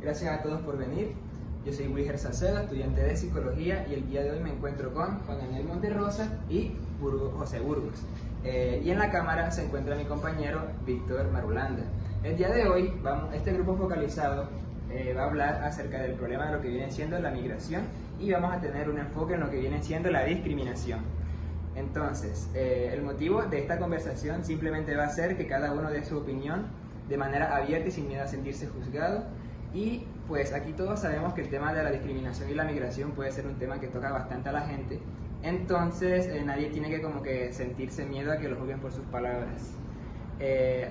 Gracias a todos por venir. Yo soy Wilger Salcedo, estudiante de Psicología, y el día de hoy me encuentro con Juan Daniel Monterrosa y José Burgos. Y en la cámara se encuentra mi compañero Víctor Marulanda. El día de hoy, este grupo focalizado va a hablar acerca del problema de lo que viene siendo la migración y vamos a tener un enfoque en lo que viene siendo la discriminación. Entonces, el motivo de esta conversación simplemente va a ser que cada uno dé su opinión de manera abierta y sin miedo a sentirse juzgado. Y pues aquí todos sabemos que el tema de la discriminación y la migración puede ser un tema que toca bastante a la gente. Entonces, nadie tiene que sentirse miedo a que lo juzguen por sus palabras.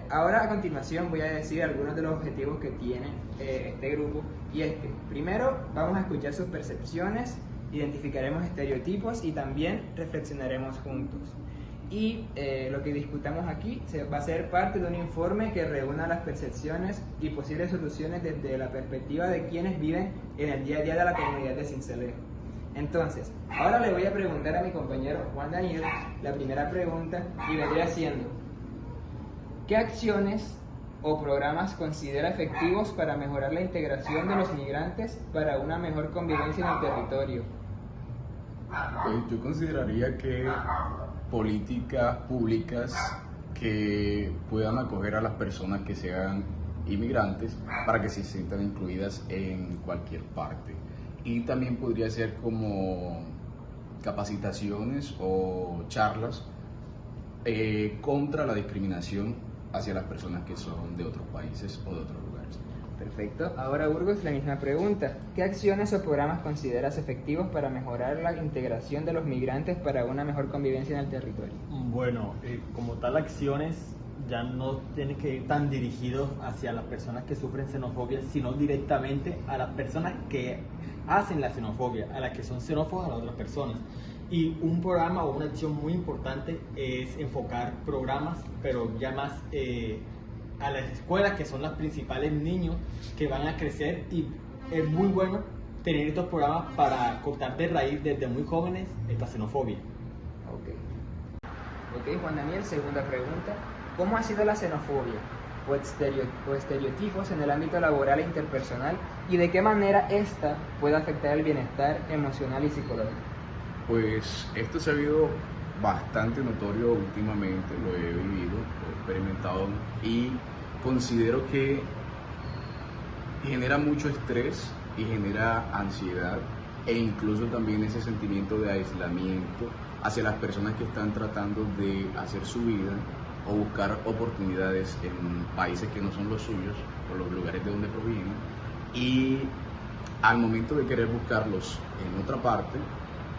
Ahora a continuación voy a decir algunos de los objetivos que tiene este grupo, y es que primero vamos a escuchar sus percepciones, identificaremos estereotipos y también reflexionaremos juntos. Y lo que discutamos aquí va a ser parte de un informe que reúna las percepciones y posibles soluciones desde la perspectiva de quienes viven en el día a día de la comunidad de Sincelejo. Entonces, ahora le voy a preguntar a mi compañero Juan Daniel la primera pregunta, y vendría siendo: ¿qué acciones o programas considera efectivos para mejorar la integración de los migrantes para una mejor convivencia en el territorio? Pues yo consideraría que políticas públicas que puedan acoger a las personas que sean inmigrantes para que se sientan incluidas en cualquier parte. Y también podría ser como capacitaciones o charlas contra la discriminación hacia las personas que son de otros países o de otros lugares. Perfecto. Ahora, Burgos, la misma pregunta. ¿Qué acciones o programas consideras efectivos para mejorar la integración de los migrantes para una mejor convivencia en el territorio? Bueno, como tal, acciones ya no tienen que ir tan dirigidos hacia las personas que sufren xenofobia, sino directamente a las personas que hacen la xenofobia, a las que son xenófobas a las otras personas. Y un programa o una acción muy importante es enfocar programas, pero ya más a las escuelas, que son las principales niños que van a crecer, y es muy bueno tener estos programas para cortar de raíz desde muy jóvenes esta xenofobia. Ok, Juan Daniel, segunda pregunta. ¿Cómo ha sido la xenofobia o estereotipos en el ámbito laboral e interpersonal, y de qué manera esta puede afectar el bienestar emocional y psicológico? Pues esto se ha visto bastante notorio últimamente, lo he vivido, lo he experimentado, y considero que genera mucho estrés y genera ansiedad, e incluso también ese sentimiento de aislamiento hacia las personas que están tratando de hacer su vida o buscar oportunidades en países que no son los suyos o los lugares de donde provienen, y al momento de querer buscarlos en otra parte,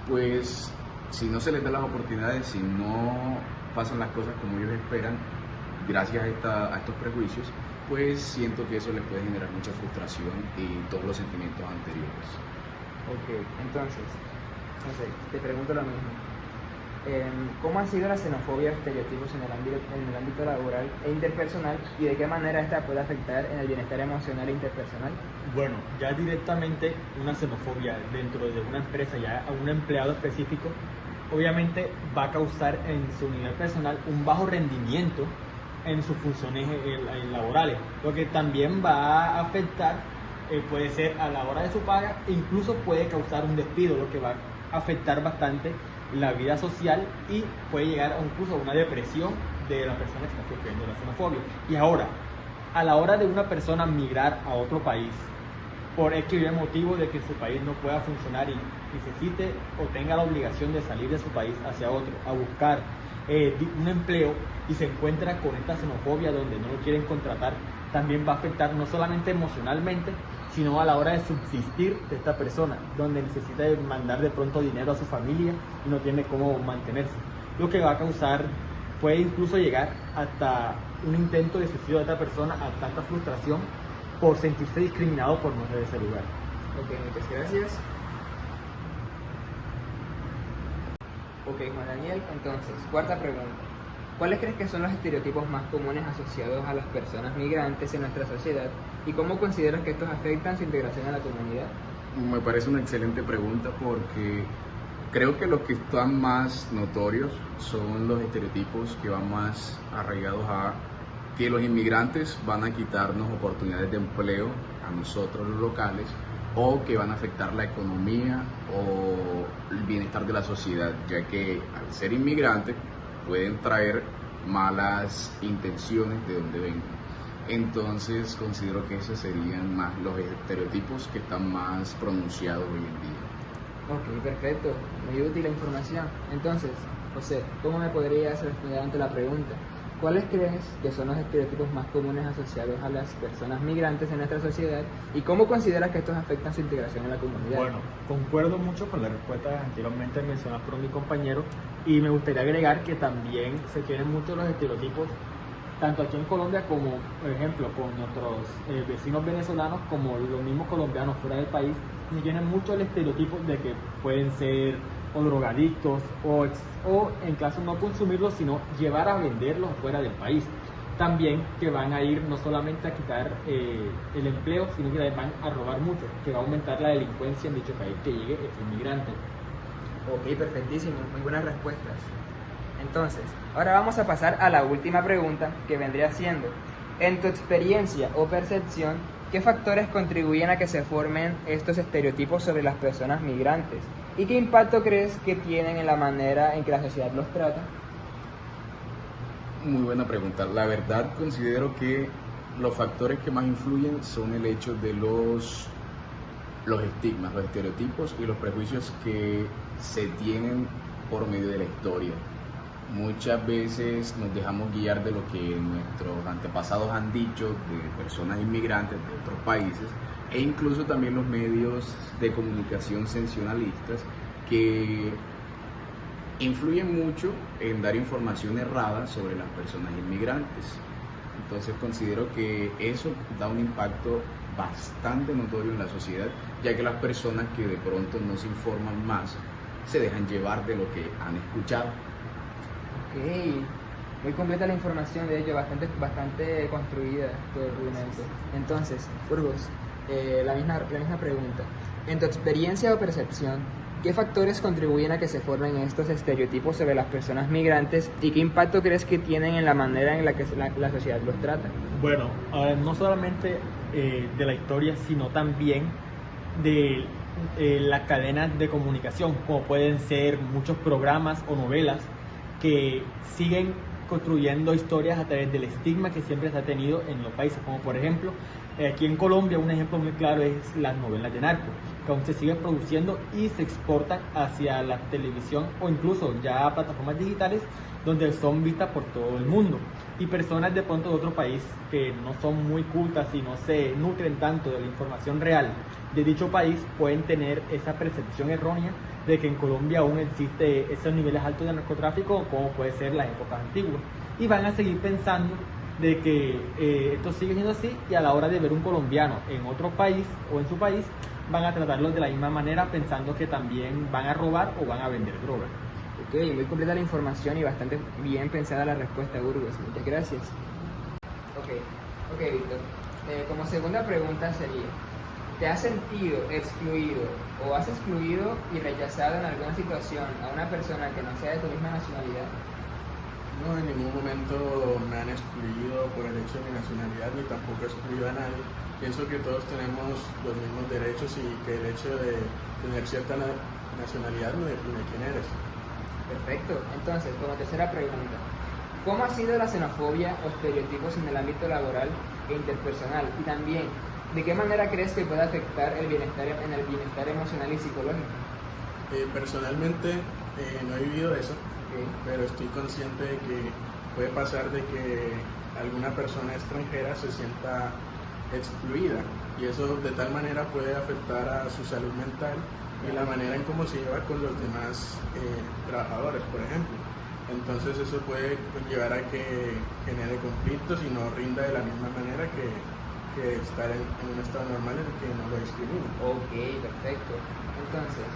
pues si no se les da las oportunidades, si no pasan las cosas como ellos esperan, gracias a estos prejuicios, pues siento que eso les puede generar mucha frustración y todos los sentimientos anteriores. Ok, entonces, te pregunto lo mismo. ¿Cómo ha sido la xenofobia o estereotipos en el ámbito laboral e interpersonal, y de qué manera esta puede afectar en el bienestar emocional e interpersonal? Bueno, ya directamente una xenofobia dentro de una empresa, ya a un empleado específico, obviamente va a causar en su nivel personal un bajo rendimiento en sus funciones laborales, lo que también va a afectar, puede ser a la hora de su paga, e incluso puede causar un despido, lo que va a afectar bastante la vida social, y puede llegar incluso a una depresión de la persona que está sufriendo la xenofobia. Y ahora, a la hora de una persona migrar a otro país por X motivo de que su país no pueda funcionar y necesite o tenga la obligación de salir de su país hacia otro a buscar un empleo, y se encuentra con esta xenofobia donde no lo quieren contratar, también va a afectar no solamente emocionalmente, sino a la hora de subsistir de esta persona, donde necesita mandar de pronto dinero a su familia y no tiene cómo mantenerse, lo que va a causar, puede incluso llegar hasta un intento de suicidio de esta persona, a tanta frustración por sentirse discriminado por no ser de ese lugar. Ok, muchas gracias. Ok, Juan Daniel, entonces, cuarta pregunta. ¿Cuáles crees que son los estereotipos más comunes asociados a las personas migrantes en nuestra sociedad, y cómo consideras que estos afectan su integración a la comunidad? Me parece una excelente pregunta, porque creo que los que están más notorios son los estereotipos que van más arraigados a que los inmigrantes van a quitarnos oportunidades de empleo a nosotros los locales, o que van a afectar la economía o el bienestar de la sociedad, ya que al ser inmigrantes pueden traer malas intenciones de donde vengan. Entonces considero que esos serían más los estereotipos que están más pronunciados hoy en día. Ok, perfecto, muy útil la información. Entonces, José, ¿cómo me podrías responder ante la pregunta? ¿Cuáles crees que son los estereotipos más comunes asociados a las personas migrantes en nuestra sociedad y cómo consideras que estos afectan su integración en la comunidad? Bueno, concuerdo mucho con la respuesta anteriormente mencionada por mi compañero y me gustaría agregar que también se tienen muchos los estereotipos tanto aquí en Colombia como, por ejemplo, con nuestros vecinos venezolanos, como los mismos colombianos fuera del país, se tienen mucho el estereotipo de que pueden ser o drogadictos o en caso no consumirlos, sino llevar a venderlos fuera del país. También que van a ir no solamente a quitar el empleo, sino que van a robar mucho, que va a aumentar la delincuencia en dicho país que llegue ese inmigrante. Ok, perfectísimo, muy buenas respuestas. Entonces, ahora vamos a pasar a la última pregunta, que vendría siendo, en tu experiencia o percepción, ¿qué factores contribuyen a que se formen estos estereotipos sobre las personas migrantes? ¿Y qué impacto crees que tienen en la manera en que la sociedad los trata? Muy buena pregunta. La verdad considero que los factores que más influyen son el hecho de los estigmas, los estereotipos y los prejuicios que se tienen por medio de la historia. Muchas veces nos dejamos guiar de lo que nuestros antepasados han dicho de personas inmigrantes de otros países e incluso también los medios de comunicación sensacionalistas que influyen mucho en dar información errada sobre las personas inmigrantes. Entonces considero que eso da un impacto bastante notorio en la sociedad, ya que las personas que de pronto no se informan más se dejan llevar de lo que han escuchado. Ok, muy completa la información, de hecho, bastante construida todo el argumento. Entonces, Burgos, la misma pregunta. En tu experiencia o percepción, ¿qué factores contribuyen a que se formen estos estereotipos sobre las personas migrantes y qué impacto crees que tienen en la manera en la que la sociedad los trata? Bueno, no solamente de la historia, sino también de las cadenas de comunicación, como pueden ser muchos programas o novelas que siguen construyendo historias a través del estigma que siempre se ha tenido en los países, como por ejemplo, aquí en Colombia un ejemplo muy claro es las novelas de narco, que aún se siguen produciendo y se exportan hacia la televisión o incluso ya a plataformas digitales donde son vistas por todo el mundo. Y personas de pronto de otro país que no son muy cultas y no se nutren tanto de la información real de dicho país pueden tener esa percepción errónea de que en Colombia aún existe esos niveles altos de narcotráfico como puede ser las épocas antiguas. Y van a seguir pensando de que esto sigue siendo así y a la hora de ver un colombiano en otro país o en su país van a tratarlos de la misma manera pensando que también van a robar o van a vender droga. Ok, muy completa la información y bastante bien pensada la respuesta, Burgos. Muchas gracias. Ok, Víctor. Como segunda pregunta sería, ¿te has sentido excluido o has excluido y rechazado en alguna situación a una persona que no sea de tu misma nacionalidad? No, en ningún momento me han excluido por el hecho de mi nacionalidad, ni tampoco he excluido a nadie. Pienso que todos tenemos los mismos derechos y que el hecho de tener cierta nacionalidad no define quién eres. Perfecto. Entonces, como tercera pregunta, ¿cómo ha sido la xenofobia o estereotipos en el ámbito laboral e interpersonal? Y también, ¿de qué manera crees que puede afectar el bienestar emocional y psicológico? Personalmente no he vivido eso, pero estoy consciente de que puede pasar de que alguna persona extranjera se sienta excluida y eso de tal manera puede afectar a su salud mental y la manera en cómo se lleva con los demás trabajadores, por ejemplo. Entonces eso puede llevar a que genere conflictos y no rinda de la misma manera que estar en un estado normal en el que no lo discrimina. Ok, perfecto. Entonces,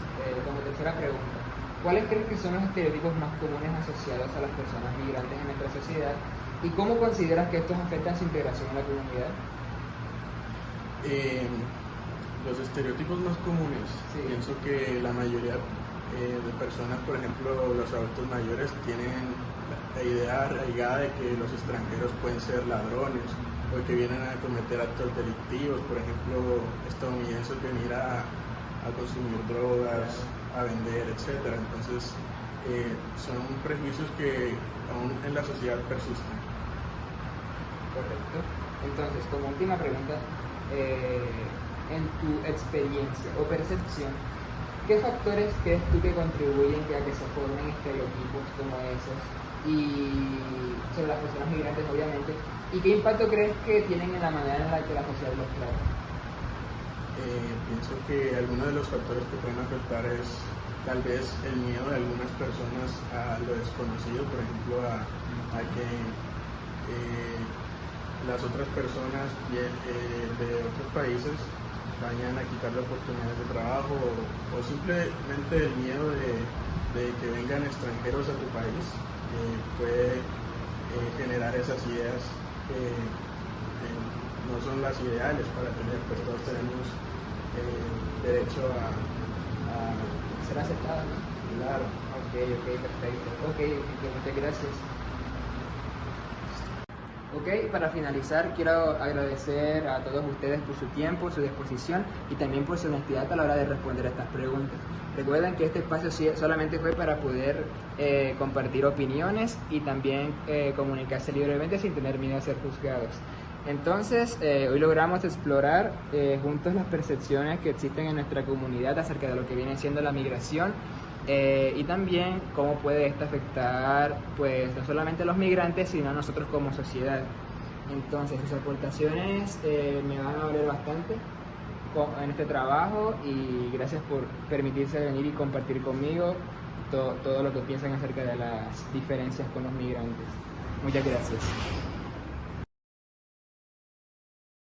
como tercera pregunta, ¿cuáles crees que son los estereotipos más comunes asociados a las personas migrantes en nuestra sociedad y cómo consideras que estos afectan su integración en la comunidad? Los estereotipos más comunes, sí. Pienso que la mayoría de personas, por ejemplo los adultos mayores, tienen la idea arraigada de que los extranjeros pueden ser ladrones o que vienen a cometer actos delictivos, por ejemplo, estadounidenses venir a consumir drogas, a vender, etcétera. Entonces, son prejuicios que aún en la sociedad persisten. Correcto. Entonces, como última pregunta, en tu experiencia o percepción, ¿qué factores crees tú que contribuyen a que se formen estereotipos como esos y sobre las personas migrantes, obviamente? ¿Y qué impacto crees que tienen en la manera en la que la sociedad los trata? Pienso que algunos de los factores que pueden afectar es tal vez el miedo de algunas personas a lo desconocido, por ejemplo, a que las otras personas de otros países vayan a quitarle oportunidades de trabajo o simplemente el miedo de que vengan extranjeros a tu país, que puede generar esas ideas que no son las ideales para tener, pues todos tenemos derecho a ¿Será aceptado? ¿No? claro. Ok, perfecto. Ok, muchas gracias. Ok, para finalizar quiero agradecer a todos ustedes por su tiempo, su disposición y también por su honestidad a la hora de responder a estas preguntas. Recuerden que este espacio solamente fue para poder compartir opiniones y también comunicarse libremente sin tener miedo a ser juzgados. Entonces, hoy logramos explorar juntos las percepciones que existen en nuestra comunidad acerca de lo que viene siendo la migración y también cómo puede esto afectar pues no solamente a los migrantes sino a nosotros como sociedad. Entonces sus aportaciones me van a valer bastante en este trabajo y gracias por permitirse venir y compartir conmigo todo lo que piensan acerca de las diferencias con los migrantes. Muchas gracias.